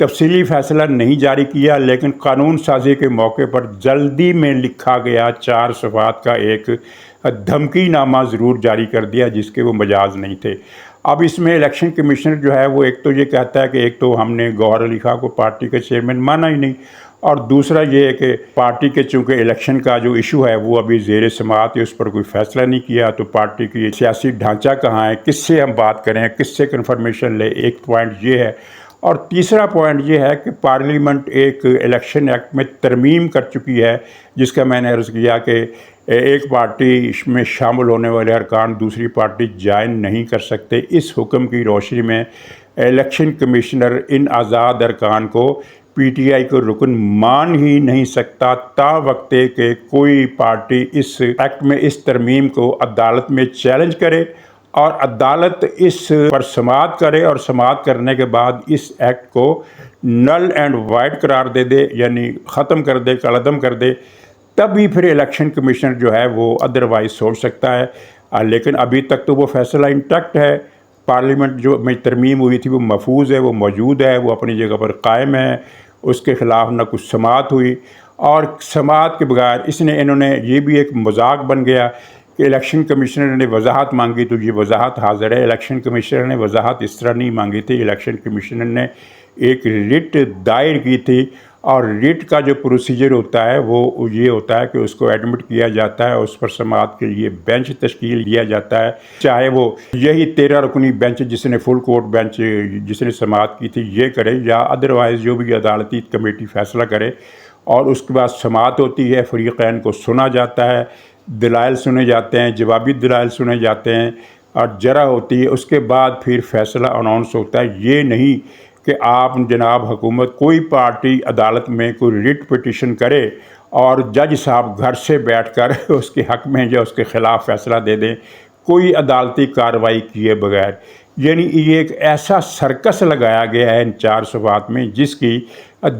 تفصیلی فیصلہ نہیں جاری کیا، لیکن قانون سازی کے موقع پر جلدی میں لکھا گیا 4 صفحات کا ایک دھمکی نامہ ضرور جاری کر دیا جس کے وہ مجاز نہیں تھے۔ اب اس میں الیکشن کمیشنر جو ہے وہ ایک تو یہ کہتا ہے کہ ایک تو ہم نے گوہر علی خان کو پارٹی کا چیئرمین مانا ہی نہیں، اور دوسرا یہ ہے کہ پارٹی کے چونکہ الیکشن کا جو ایشو ہے وہ ابھی زیر سماعت ہے، اس پر کوئی فیصلہ نہیں کیا، تو پارٹی کی سیاسی ڈھانچہ کہاں ہے، کس سے ہم بات کریں، کس سے کنفرمیشن لیں، ایک پوائنٹ یہ ہے۔ اور تیسرا پوائنٹ یہ ہے کہ پارلیمنٹ ایک الیکشن ایکٹ میں ترمیم کر چکی ہے، جس کا میں نے عرض کیا کہ ایک پارٹی میں شامل ہونے والے ارکان دوسری پارٹی جوائن نہیں کر سکتے۔ اس حکم کی روشنی میں الیکشن کمیشنر ان آزاد ارکان کو پی ٹی آئی کو رکن مان ہی نہیں سکتا تا وقتے کہ کوئی پارٹی اس ایکٹ میں اس ترمیم کو عدالت میں چیلنج کرے اور عدالت اس پر سماعت کرے اور سماعت کرنے کے بعد اس ایکٹ کو نل اینڈ وائڈ قرار دے دے، یعنی ختم کر دے، کالعدم کر دے، تب ہی پھر الیکشن کمیشنر جو ہے وہ ادروائز سوچ سکتا ہے۔ لیکن ابھی تک تو وہ فیصلہ انٹیکٹ ہے، پارلیمنٹ جو میں ترمیم ہوئی تھی وہ محفوظ ہے، وہ موجود ہے، وہ اپنی جگہ پر قائم ہے، اس کے خلاف نہ کچھ سماعت ہوئی، اور سماعت کے بغیر انہوں نے یہ بھی ایک مذاق بن گیا کہ الیکشن کمیشنر نے وضاحت مانگی تو یہ وضاحت حاضر ہے۔ الیکشن کمیشنر نے وضاحت اس طرح نہیں مانگی تھی، الیکشن کمیشنر نے ایک ریٹ دائر کی تھی، اور ریٹ کا جو پروسیجر ہوتا ہے وہ یہ ہوتا ہے کہ اس کو ایڈمٹ کیا جاتا ہے، اس پر سماعت کے لیے بینچ تشکیل دیا جاتا ہے، چاہے وہ یہی 13 رکنی بینچ جس نے فل کورٹ بینچ جس نے سماعت کی تھی یہ کرے، یا ادروائز جو بھی عدالتی کمیٹی فیصلہ کرے، اور اس کے بعد سماعت ہوتی ہے، فریقین کو سنا جاتا ہے، دلائل سنے جاتے ہیں، جوابی دلائل سنے جاتے ہیں، اور جرح ہوتی ہے، اس کے بعد پھر فیصلہ اناؤنس ہوتا ہے۔ یہ نہیں کہ آپ جناب حکومت کوئی پارٹی عدالت میں کوئی ریٹ پٹیشن کرے اور جج صاحب گھر سے بیٹھ کر اس کے حق میں یا اس کے خلاف فیصلہ دے دیں، کوئی عدالتی کارروائی کیے بغیر۔ یعنی یہ ایک ایسا سرکس لگایا گیا ہے ان 4 صفحات میں جس کی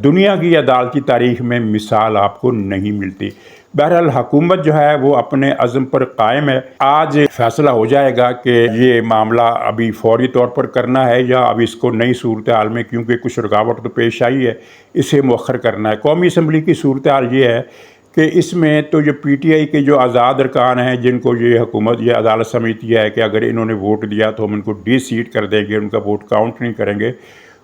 دنیا کی عدالتی تاریخ میں مثال آپ کو نہیں ملتی۔ بہرحال حکومت جو ہے وہ اپنے عزم پر قائم ہے۔ آج فیصلہ ہو جائے گا کہ یہ معاملہ ابھی فوری طور پر کرنا ہے یا اب اس کو نئی صورتحال میں، کیونکہ کچھ رکاوٹ تو پیش آئی ہے، اسے مؤخر کرنا ہے۔ قومی اسمبلی کی صورتحال یہ ہے کہ اس میں تو جو پی ٹی آئی کے جو آزاد ارکان ہیں جن کو یہ حکومت یہ عدالت سمجھتی ہے کہ اگر انہوں نے ووٹ دیا تو ہم ان کو ڈی سیٹ کر دیں گے، ان کا ووٹ کاؤنٹ نہیں کریں گے،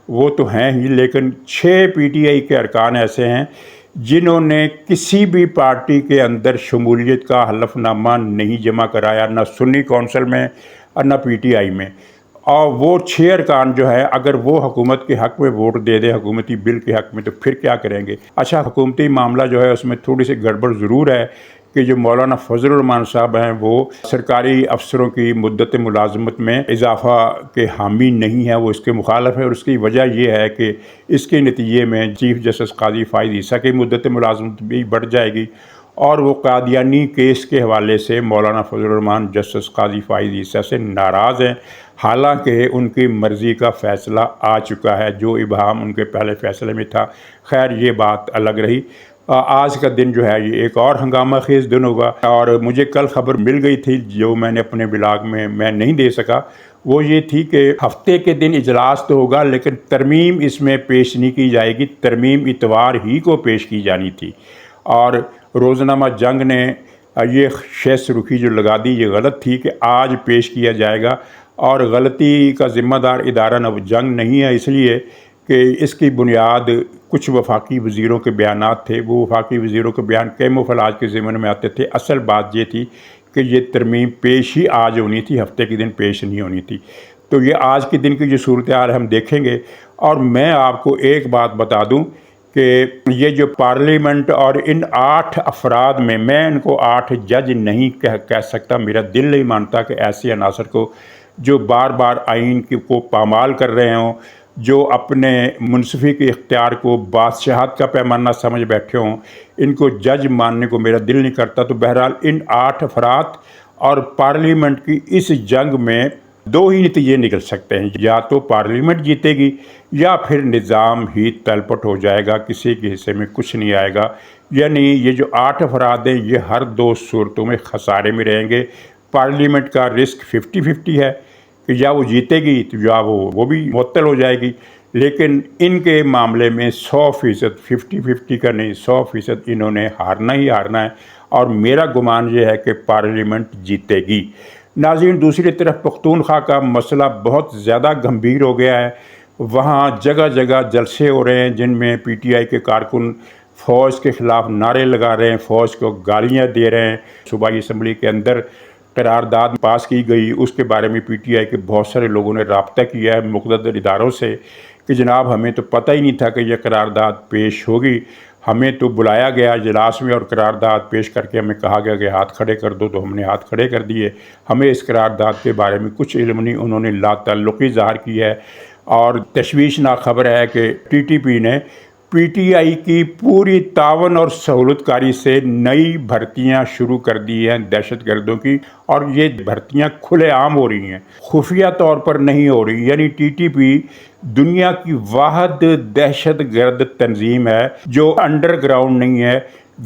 وہ تو ہیں ہی، لیکن 6 پی ٹی آئی کے ارکان ایسے ہیں جنہوں نے کسی بھی پارٹی کے اندر شمولیت کا حلف نامہ نہیں جمع کرایا، نہ سنی کونسل میں اور نہ پی ٹی آئی میں، اور وہ 6 ارکان جو ہے اگر وہ حکومت کے حق میں ووٹ دے دے حکومتی بل کے حق میں تو پھر کیا کریں گے۔ اچھا، حکومتی معاملہ جو ہے اس میں تھوڑی سی گڑبڑ ضرور ہے کہ جو مولانا فضل الرحمان صاحب ہیں وہ سرکاری افسروں کی مدت ملازمت میں اضافہ کے حامی نہیں ہیں، وہ اس کے مخالف ہیں، اور اس کی وجہ یہ ہے کہ اس کے نتیجے میں چیف جسٹس قاضی فائز عیسیٰ کی مدت ملازمت بھی بڑھ جائے گی، اور وہ قادیانی کیس کے حوالے سے مولانا فضل الرحمان جسٹس قاضی فائز عیسیٰ سے ناراض ہیں، حالانکہ ان کی مرضی کا فیصلہ آ چکا ہے جو ابہام ان کے پہلے فیصلے میں تھا۔ خیر یہ بات الگ رہی۔ آج کا دن جو ہے یہ ایک اور ہنگامہ خیز دن ہوگا، اور مجھے کل خبر مل گئی تھی جو میں نے اپنے بلاگ میں نہیں دے سکا، وہ یہ تھی کہ ہفتے کے دن اجلاس تو ہوگا لیکن ترمیم اس میں پیش نہیں کی جائے گی، ترمیم اتوار ہی کو پیش کی جانی تھی، اور روزنامہ جنگ نے یہ شہ سرخی جو لگا دی یہ غلط تھی کہ آج پیش کیا جائے گا، اور غلطی کا ذمہ دار ادارہ نو جنگ نہیں ہے، اس لیے کہ اس کی بنیاد کچھ وفاقی وزیروں کے بیانات تھے، وہ وفاقی وزیروں کے بیان کیموفلاج کے ضمن میں آتے تھے۔ اصل بات یہ تھی کہ یہ ترمیم پیش ہی آج ہونی تھی، ہفتے کے دن پیش نہیں ہونی تھی۔ تو یہ آج کے دن کی جو صورتحال ہم دیکھیں گے، اور میں آپ کو ایک بات بتا دوں کہ یہ جو پارلیمنٹ اور ان 8 افراد میں ان کو 8 جج نہیں کہہ سکتا، میرا دل نہیں مانتا کہ ایسے عناصر کو جو بار بار آئین کو پامال کر رہے ہوں، جو اپنے منصفی کے اختیار کو بادشاہت کا پیمانہ سمجھ بیٹھے ہوں، ان کو جج ماننے کو میرا دل نہیں کرتا۔ تو بہرحال ان 8 افراد اور پارلیمنٹ کی اس جنگ میں 2 ہی نتیجے نکل سکتے ہیں، یا تو پارلیمنٹ جیتے گی یا پھر نظام ہی تلپٹ ہو جائے گا، کسی کے حصے میں کچھ نہیں آئے گا۔ یعنی یہ جو 8 افراد ہیں یہ ہر 2 صورتوں میں خسارے میں رہیں گے۔ پارلیمنٹ کا رسک 50-50 ہے کہ یا وہ جیتے گی تو یا وہ بھی معطل ہو جائے گی، لیکن ان کے معاملے میں 100%، 50-50 کا نہیں، 100% انہوں نے ہارنا ہی ہارنا ہے، اور میرا گمان یہ ہے کہ پارلیمنٹ جیتے گی۔ ناظرین، دوسری طرف پختونخوا کا مسئلہ بہت زیادہ گمبھیر ہو گیا ہے۔ وہاں جگہ جگہ جلسے ہو رہے ہیں جن میں پی ٹی آئی کے کارکن فوج کے خلاف نعرے لگا رہے ہیں، فوج کو گالیاں دے رہے ہیں۔ صوبائی اسمبلی کے اندر قرارداد پاس کی گئی، اس کے بارے میں پی ٹی آئی کے بہت سارے لوگوں نے رابطہ کیا ہے مقتدر اداروں سے کہ جناب ہمیں تو پتہ ہی نہیں تھا کہ یہ قرارداد پیش ہوگی، ہمیں تو بلایا گیا اجلاس میں اور قرارداد پیش کر کے ہمیں کہا گیا کہ ہاتھ کھڑے کر دو، تو ہم نے ہاتھ کھڑے کر دیے، ہمیں اس قرارداد کے بارے میں کچھ علم نہیں۔ انہوں نے لا تعلقی ظاہر کی ہے، اور تشویشناک خبر ہے کہ ٹی ٹی پی نے پی ٹی آئی کی پوری تعاون اور سہولت کاری سے نئی بھرتیاں شروع کر دی ہیں دہشت گردوں کی، اور یہ بھرتیاں کھلے عام ہو رہی ہیں، خفیہ طور پر نہیں ہو رہی۔ یعنی ٹی ٹی پی دنیا کی واحد دہشت گرد تنظیم ہے جو انڈر گراؤنڈ نہیں ہے،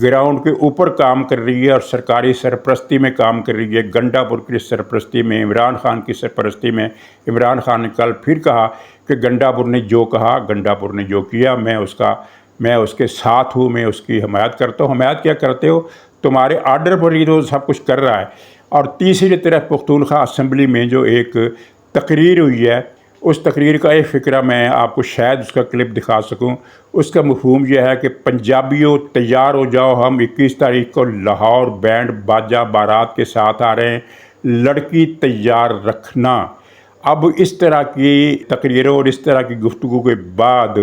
گراؤنڈ کے اوپر کام کر رہی ہے اور سرکاری سرپرستی میں کام کر رہی ہے۔ گنڈا پور کی سرپرستی میں، عمران خان کی سرپرستی میں۔ عمران خان نے کل پھر کہا کہ گنڈا پور نے جو کہا، گنڈا پور نے جو کیا، میں اس کے ساتھ ہوں، میں اس کی حمایت کرتا ہوں۔ حمایت کیا کرتے ہو؟ تمہارے آرڈر پر ہی تو سب کچھ کر رہا ہے۔ اور تیسری طرف پختونخوا اسمبلی میں جو ایک تقریر ہوئی ہے، اس تقریر کا ایک فقرہ میں آپ کو شاید اس کا کلپ دکھا سکوں۔ اس کا مفہوم یہ ہے کہ پنجابیوں تیار ہو جاؤ، ہم 21 تاریخ کو لاہور بینڈ باجا بارات کے ساتھ آ رہے ہیں، لڑکی تیار رکھنا۔ اب اس طرح کی تقریروں اور اس طرح کی گفتگو کے بعد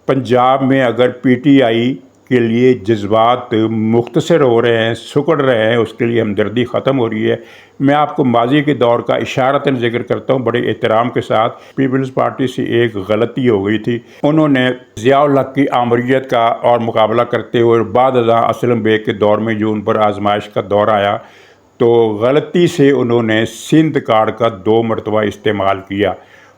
پنجاب میں اگر پی ٹی آئی کے لیے جذبات مختصر ہو رہے ہیں، سکڑ رہے ہیں، اس کے لیے ہمدردی ختم ہو رہی ہے۔ میں آپ کو ماضی کے دور کا اشارتاً ذکر کرتا ہوں بڑے احترام کے ساتھ۔ پیپلز پارٹی سے ایک غلطی ہو گئی تھی، انہوں نے ضیاء الحق کی آمریت کا اور مقابلہ کرتے ہوئے بعد ازاں اسلم بیگ کے دور میں جو ان پر آزمائش کا دور آیا، تو غلطی سے انہوں نے سندھ کارڈ کا 2 مرتبہ استعمال کیا،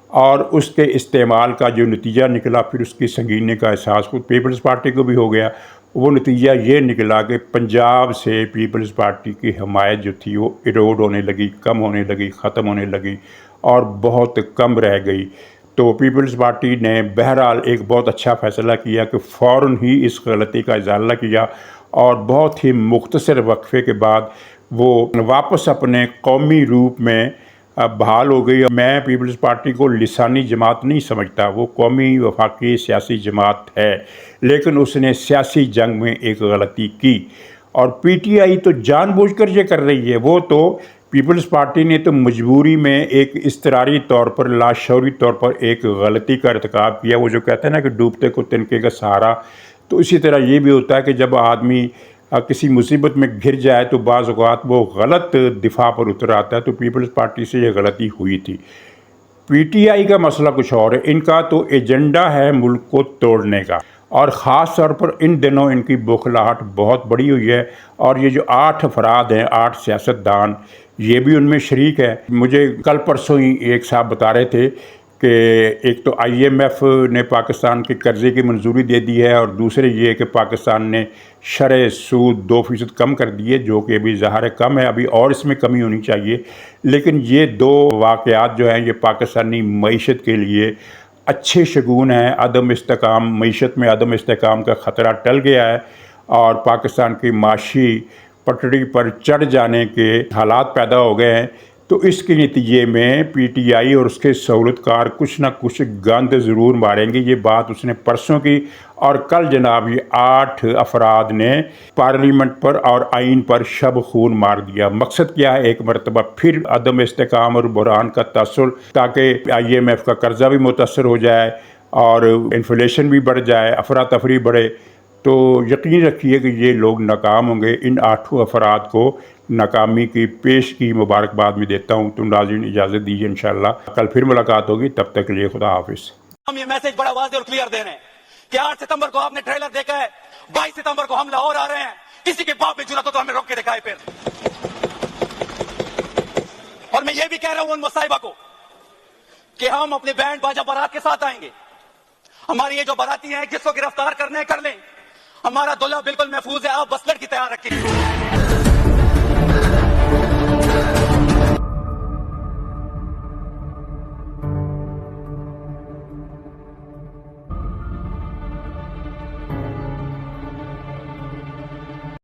اور اس کے استعمال کا جو نتیجہ نکلا، پھر اس کی سنگینی کا احساس خود پیپلز پارٹی کو بھی ہو گیا۔ وہ نتیجہ یہ نکلا کہ پنجاب سے پیپلز پارٹی کی حمایت جو تھی وہ ایروڈ ہونے لگی، کم ہونے لگی، ختم ہونے لگی، اور بہت کم رہ گئی۔ تو پیپلز پارٹی نے بہرحال ایک بہت اچھا فیصلہ کیا کہ فوراً ہی اس غلطی کا ازالہ کیا، اور بہت ہی مختصر وقفے کے بعد وہ واپس اپنے قومی روپ میں بحال ہو گئی۔ میں پیپلز پارٹی کو لسانی جماعت نہیں سمجھتا، وہ قومی وفاقی سیاسی جماعت ہے، لیکن اس نے سیاسی جنگ میں ایک غلطی کی، اور پی ٹی آئی تو جان بوجھ کر یہ کر رہی ہے۔ وہ تو پیپلز پارٹی نے تو مجبوری میں ایک اضطراری طور پر، لاشعوری طور پر ایک غلطی کا ارتکاب کیا۔ وہ جو کہتے ہیں نا کہ ڈوبتے کو تنکے کا سہارا، تو اسی طرح یہ بھی ہوتا ہے کہ جب آدمی کسی مصیبت میں گر جائے تو بعض اوقات وہ غلط دفاع پر اتر آتا ہے، تو پیپلز پارٹی سے یہ غلطی ہوئی تھی۔ پی ٹی آئی کا مسئلہ کچھ اور ہے، ان کا تو ایجنڈا ہے ملک کو توڑنے کا، اور خاص طور پر ان دنوں ان کی بوکھلاہٹ بہت بڑی ہوئی ہے، اور یہ جو 8 افراد ہیں، 8 سیاستدان، یہ بھی ان میں شریک ہے۔ مجھے کل پرسوں ہی ایک صاحب بتا رہے تھے کہ ایک تو آئی ایم ایف نے پاکستان کے قرضے کی منظوری دے دی ہے، اور دوسرے یہ کہ پاکستان نے شرح سود 2% کم کر دی ہے، جو کہ ابھی ظاہر کم ہے، ابھی اور اس میں کمی ہونی چاہیے۔ لیکن یہ 2 واقعات جو ہیں یہ پاکستانی معیشت کے لیے اچھے شگون ہیں۔ عدم استحکام، معیشت میں عدم استحکام کا خطرہ ٹل گیا ہے، اور پاکستان کی معاشی پٹڑی پر چڑھ جانے کے حالات پیدا ہو گئے ہیں۔ تو اس کے نتیجے میں پی ٹی آئی اور اس کے سہولت کار کچھ نہ کچھ گند ضرور ماریں گے۔ یہ بات اس نے پرسوں کی، اور کل جناب یہ 8 افراد نے پارلیمنٹ پر اور آئین پر شب خون مار دیا۔ مقصد کیا ہے؟ ایک مرتبہ پھر عدم استحکام اور بحران کا تاثر، تاکہ آئی ایم ایف کا قرضہ بھی متاثر ہو جائے اور انفلیشن بھی بڑھ جائے، افراتفری بڑھے۔ تو یقین رکھیے کہ یہ لوگ ناکام ہوں گے۔ ان 8 افراد کو ناکامی کی پیش کی مبارکباد میں دیتا ہوں۔ تم ناظرین اجازت دیجیے، انشاءاللہ کل پھر ملاقات ہوگی، تب تک کے لیے خدا حافظ۔ ہم یہ میسج بڑا واضح اور کلیئر دے رہے ہیں کہ 8 ستمبر کو آپ نے ٹریلر دیکھا ہے، 22 ستمبر کو ہم لاہور آ رہے ہیں، کسی کے باپ میں جرات ہو تو ہمیں روک کے دکھائے پھر۔ اور میں یہ بھی کہہ رہا ہوں ان مصاحبہ کو کہ ہم اپنے بینڈ باجا بارات کے ساتھ آئیں گے۔ ہماری یہ جو باراتی ہیں جس کو گرفتار کرنے کر لیں، ہمارا دلہا بالکل محفوظ ہے۔ آپ بس